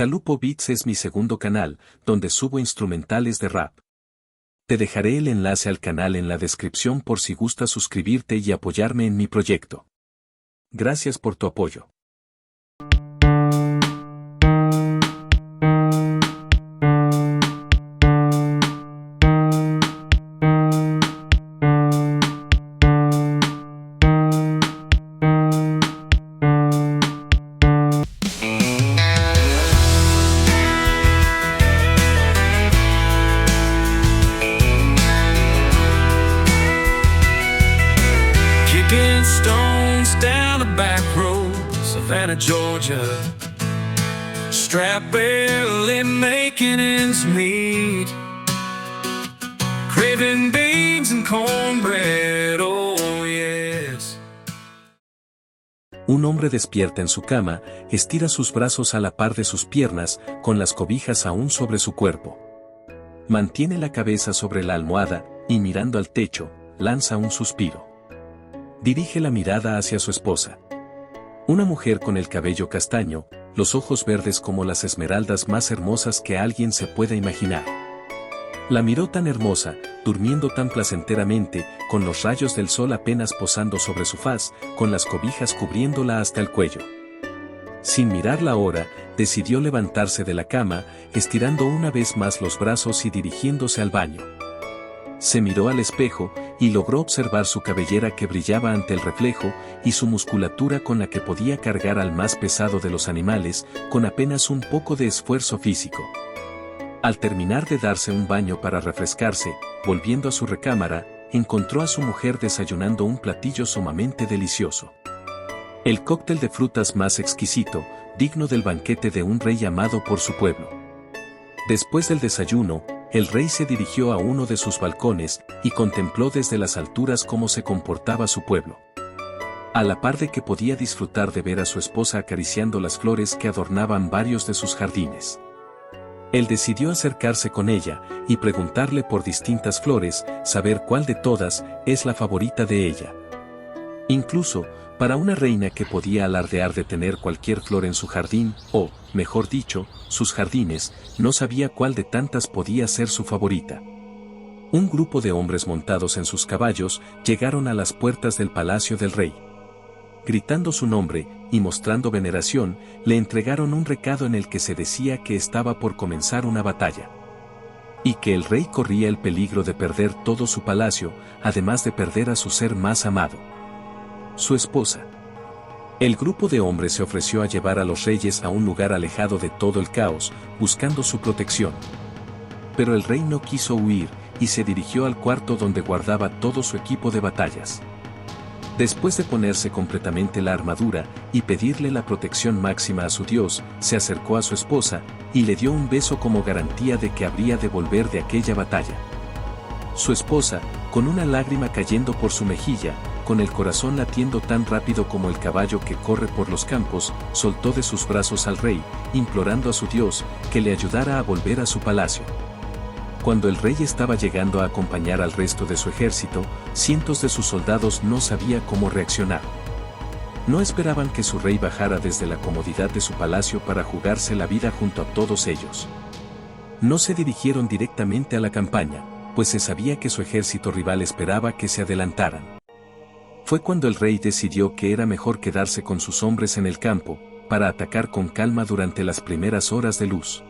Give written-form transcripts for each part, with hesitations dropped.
Calupo Beats es mi segundo canal, donde subo instrumentales de rap. Te dejaré el enlace al canal en la descripción por si gustas suscribirte y apoyarme en mi proyecto. Gracias por tu apoyo. Kicking stones down the back road, Savannah, Georgia. Strapped barely making ends meet. Craving beans and cornbread, oh yes. Un hombre despierta en su cama, estira sus brazos a la par de sus piernas, con las cobijas aún sobre su cuerpo. Mantiene la cabeza sobre la almohada, y mirando al techo, lanza un suspiro. Dirige la mirada hacia su esposa. Una mujer con el cabello castaño, los ojos verdes como las esmeraldas más hermosas que alguien se pueda imaginar. La miró tan hermosa, durmiendo tan placenteramente, con los rayos del sol apenas posando sobre su faz, con las cobijas cubriéndola hasta el cuello. Sin mirar la hora, decidió levantarse de la cama, estirando una vez más los brazos y dirigiéndose al baño. Se miró al espejo, y logró observar su cabellera que brillaba ante el reflejo, y su musculatura con la que podía cargar al más pesado de los animales, con apenas un poco de esfuerzo físico. Al terminar de darse un baño para refrescarse, volviendo a su recámara, encontró a su mujer desayunando un platillo sumamente delicioso. El cóctel de frutas más exquisito, digno del banquete de un rey amado por su pueblo. Después del desayuno, el rey se dirigió a uno de sus balcones, y contempló desde las alturas cómo se comportaba su pueblo. A la par de que podía disfrutar de ver a su esposa acariciando las flores que adornaban varios de sus jardines. Él decidió acercarse con ella, y preguntarle por distintas flores, saber cuál de todas es la favorita de ella. Incluso, para una reina que podía alardear de tener cualquier flor en su jardín, o, mejor dicho, sus jardines, no sabía cuál de tantas podía ser su favorita. Un grupo de hombres montados en sus caballos llegaron a las puertas del palacio del rey. Gritando su nombre, y mostrando veneración, le entregaron un recado en el que se decía que estaba por comenzar una batalla. Y que el rey corría el peligro de perder todo su palacio, además de perder a su ser más amado. Su esposa. El grupo de hombres se ofreció a llevar a los reyes a un lugar alejado de todo el caos, buscando su protección. Pero el rey no quiso huir, y se dirigió al cuarto donde guardaba todo su equipo de batallas. Después de ponerse completamente la armadura, y pedirle la protección máxima a su Dios, se acercó a su esposa, y le dio un beso como garantía de que habría de volver de aquella batalla. Su esposa, con una lágrima cayendo por su mejilla, con el corazón latiendo tan rápido como el caballo que corre por los campos, soltó de sus brazos al rey, implorando a su Dios que le ayudara a volver a su palacio. Cuando el rey estaba llegando a acompañar al resto de su ejército, cientos de sus soldados no sabían cómo reaccionar. No esperaban que su rey bajara desde la comodidad de su palacio para jugarse la vida junto a todos ellos. No se dirigieron directamente a la campaña, pues se sabía que su ejército rival esperaba que se adelantaran. Fue cuando el rey decidió que era mejor quedarse con sus hombres en el campo, para atacar con calma durante las primeras horas de luz.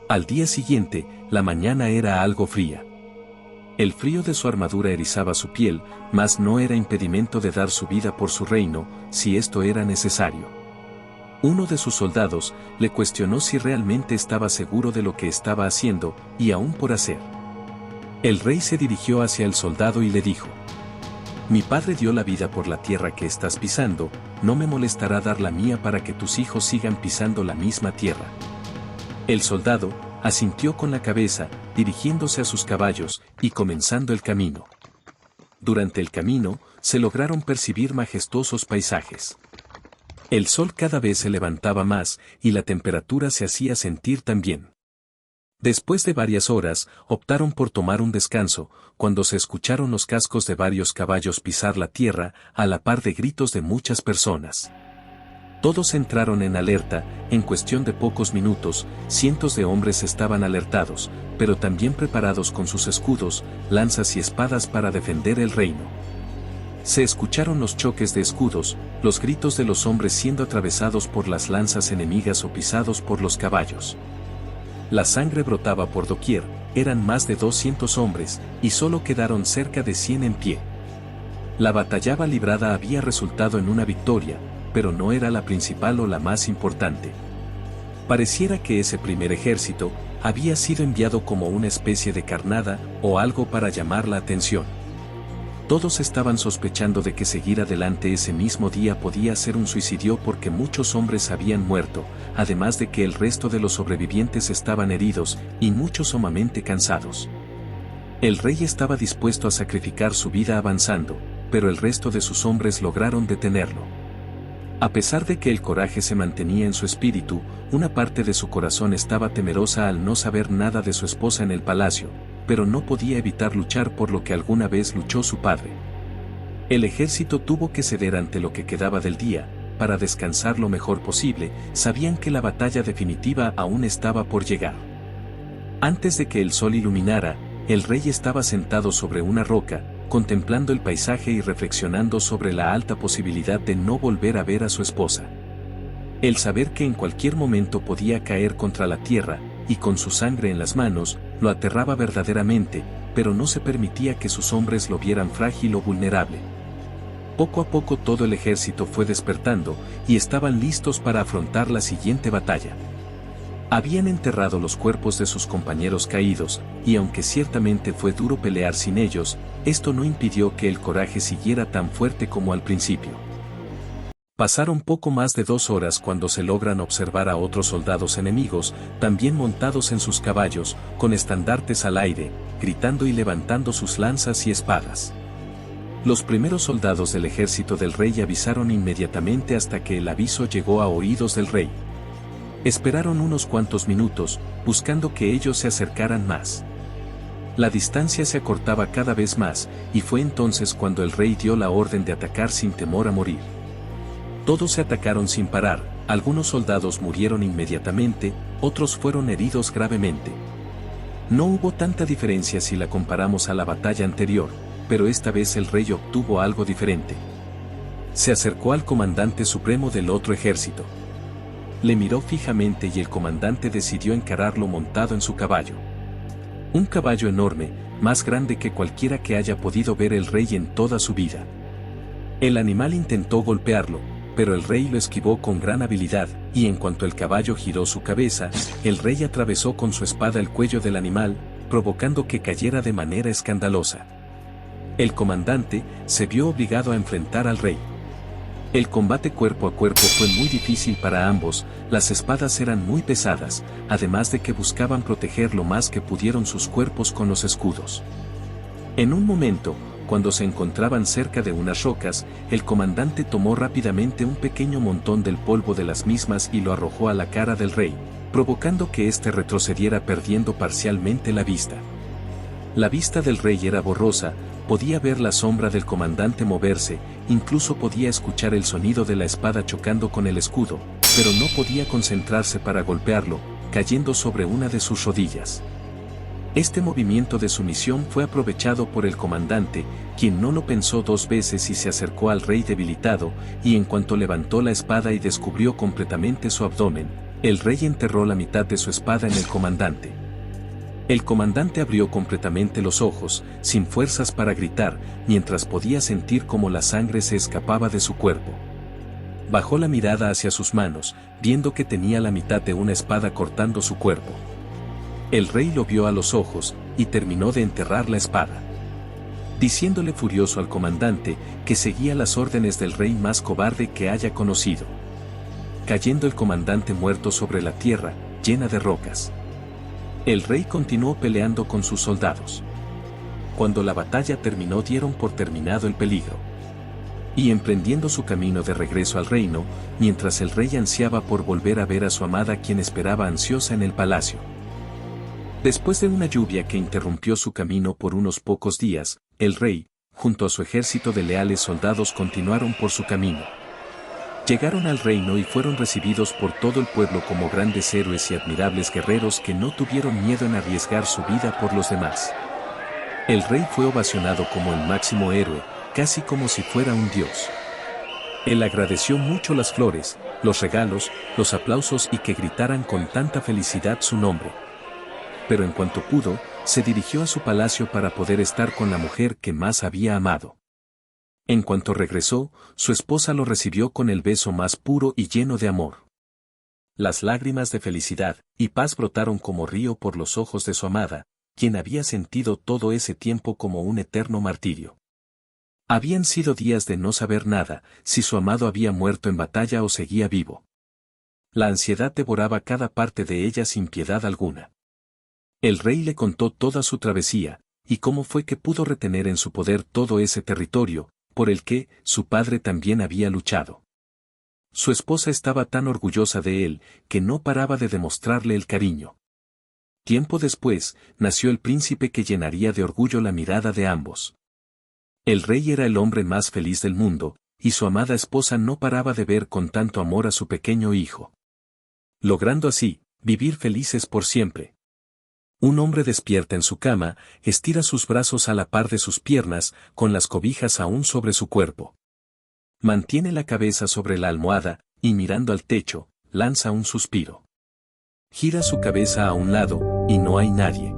Al día siguiente, la mañana era algo fría. El frío de su armadura erizaba su piel, mas no era impedimento de dar su vida por su reino, si esto era necesario. Uno de sus soldados le cuestionó si realmente estaba seguro de lo que estaba haciendo, y aún por hacer. El rey se dirigió hacia el soldado y le dijo: «Mi padre dio la vida por la tierra que estás pisando, no me molestará dar la mía para que tus hijos sigan pisando la misma tierra». El soldado asintió con la cabeza, dirigiéndose a sus caballos, y comenzando el camino. Durante el camino, se lograron percibir majestuosos paisajes. El sol cada vez se levantaba más, y la temperatura se hacía sentir también. Después de varias horas, optaron por tomar un descanso, cuando se escucharon los cascos de varios caballos pisar la tierra, a la par de gritos de muchas personas. Todos entraron en alerta. En cuestión de pocos minutos, cientos de hombres estaban alertados, pero también preparados con sus escudos, lanzas y espadas para defender el reino. Se escucharon los choques de escudos, los gritos de los hombres siendo atravesados por las lanzas enemigas o pisados por los caballos. La sangre brotaba por doquier, eran más de 200 hombres, y solo quedaron cerca de 100 en pie. La batalla librada había resultado en una victoria, pero no era la principal o la más importante. Pareciera que ese primer ejército había sido enviado como una especie de carnada o algo para llamar la atención. Todos estaban sospechando de que seguir adelante ese mismo día podía ser un suicidio porque muchos hombres habían muerto, además de que el resto de los sobrevivientes estaban heridos y muchos sumamente cansados. El rey estaba dispuesto a sacrificar su vida avanzando, pero el resto de sus hombres lograron detenerlo. A pesar de que el coraje se mantenía en su espíritu, una parte de su corazón estaba temerosa al no saber nada de su esposa en el palacio, pero no podía evitar luchar por lo que alguna vez luchó su padre. El ejército tuvo que ceder ante lo que quedaba del día, para descansar lo mejor posible. Sabían que la batalla definitiva aún estaba por llegar. Antes de que el sol iluminara, el rey estaba sentado sobre una roca, contemplando el paisaje y reflexionando sobre la alta posibilidad de no volver a ver a su esposa. El saber que en cualquier momento podía caer contra la tierra, y con su sangre en las manos, lo aterraba verdaderamente, pero no se permitía que sus hombres lo vieran frágil o vulnerable. Poco a poco todo el ejército fue despertando, y estaban listos para afrontar la siguiente batalla. Habían enterrado los cuerpos de sus compañeros caídos, y aunque ciertamente fue duro pelear sin ellos, esto no impidió que el coraje siguiera tan fuerte como al principio. Pasaron poco más de 2 horas cuando se logran observar a otros soldados enemigos, también montados en sus caballos, con estandartes al aire, gritando y levantando sus lanzas y espadas. Los primeros soldados del ejército del rey avisaron inmediatamente hasta que el aviso llegó a oídos del rey. Esperaron unos cuantos minutos, buscando que ellos se acercaran más. La distancia se acortaba cada vez más, y fue entonces cuando el rey dio la orden de atacar sin temor a morir. Todos se atacaron sin parar, algunos soldados murieron inmediatamente, otros fueron heridos gravemente. No hubo tanta diferencia si la comparamos a la batalla anterior, pero esta vez el rey obtuvo algo diferente. Se acercó al comandante supremo del otro ejército. Le miró fijamente y el comandante decidió encararlo montado en su caballo. Un caballo enorme, más grande que cualquiera que haya podido ver el rey en toda su vida. El animal intentó golpearlo, pero el rey lo esquivó con gran habilidad, y en cuanto el caballo giró su cabeza, el rey atravesó con su espada el cuello del animal, provocando que cayera de manera escandalosa. El comandante se vio obligado a enfrentar al rey. El combate cuerpo a cuerpo fue muy difícil para ambos, las espadas eran muy pesadas, además de que buscaban proteger lo más que pudieron sus cuerpos con los escudos. En un momento, cuando se encontraban cerca de unas rocas, el comandante tomó rápidamente un pequeño montón del polvo de las mismas y lo arrojó a la cara del rey, provocando que éste retrocediera perdiendo parcialmente la vista. La vista del rey era borrosa, podía ver la sombra del comandante moverse, incluso podía escuchar el sonido de la espada chocando con el escudo, pero no podía concentrarse para golpearlo, cayendo sobre una de sus rodillas. Este movimiento de sumisión fue aprovechado por el comandante, quien no lo pensó 2 veces y se acercó al rey debilitado, y en cuanto levantó la espada y descubrió completamente su abdomen, el rey enterró la mitad de su espada en el comandante. El comandante abrió completamente los ojos, sin fuerzas para gritar, mientras podía sentir cómo la sangre se escapaba de su cuerpo. Bajó la mirada hacia sus manos, viendo que tenía la mitad de una espada cortando su cuerpo. El rey lo vio a los ojos, y terminó de enterrar la espada. Diciéndole furioso al comandante, que seguía las órdenes del rey más cobarde que haya conocido. Cayendo el comandante muerto sobre la tierra, llena de rocas. El rey continuó peleando con sus soldados. Cuando la batalla terminó dieron por terminado el peligro. Y emprendiendo su camino de regreso al reino, mientras el rey ansiaba por volver a ver a su amada quien esperaba ansiosa en el palacio. Después de una lluvia que interrumpió su camino por unos pocos días, el rey, junto a su ejército de leales soldados continuaron por su camino. Llegaron al reino y fueron recibidos por todo el pueblo como grandes héroes y admirables guerreros que no tuvieron miedo en arriesgar su vida por los demás. El rey fue ovacionado como el máximo héroe, casi como si fuera un dios. Él agradeció mucho las flores, los regalos, los aplausos y que gritaran con tanta felicidad su nombre. Pero en cuanto pudo, se dirigió a su palacio para poder estar con la mujer que más había amado. En cuanto regresó, su esposa lo recibió con el beso más puro y lleno de amor. Las lágrimas de felicidad y paz brotaron como río por los ojos de su amada, quien había sentido todo ese tiempo como un eterno martirio. Habían sido días de no saber nada, si su amado había muerto en batalla o seguía vivo. La ansiedad devoraba cada parte de ella sin piedad alguna. El rey le contó toda su travesía, y cómo fue que pudo retener en su poder todo ese territorio, por el que su padre también había luchado. Su esposa estaba tan orgullosa de él, que no paraba de demostrarle el cariño. Tiempo después, nació el príncipe que llenaría de orgullo la mirada de ambos. El rey era el hombre más feliz del mundo, y su amada esposa no paraba de ver con tanto amor a su pequeño hijo. Logrando así, vivir felices por siempre. Un hombre despierta en su cama, estira sus brazos a la par de sus piernas, con las cobijas aún sobre su cuerpo. Mantiene la cabeza sobre la almohada, y mirando al techo, lanza un suspiro. Gira su cabeza a un lado, y no hay nadie.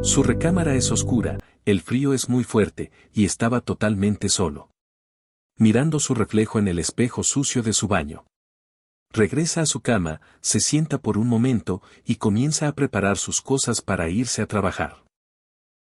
Su recámara es oscura, el frío es muy fuerte, y estaba totalmente solo. Mirando su reflejo en el espejo sucio de su baño. Regresa a su cama, se sienta por un momento, y comienza a preparar sus cosas para irse a trabajar.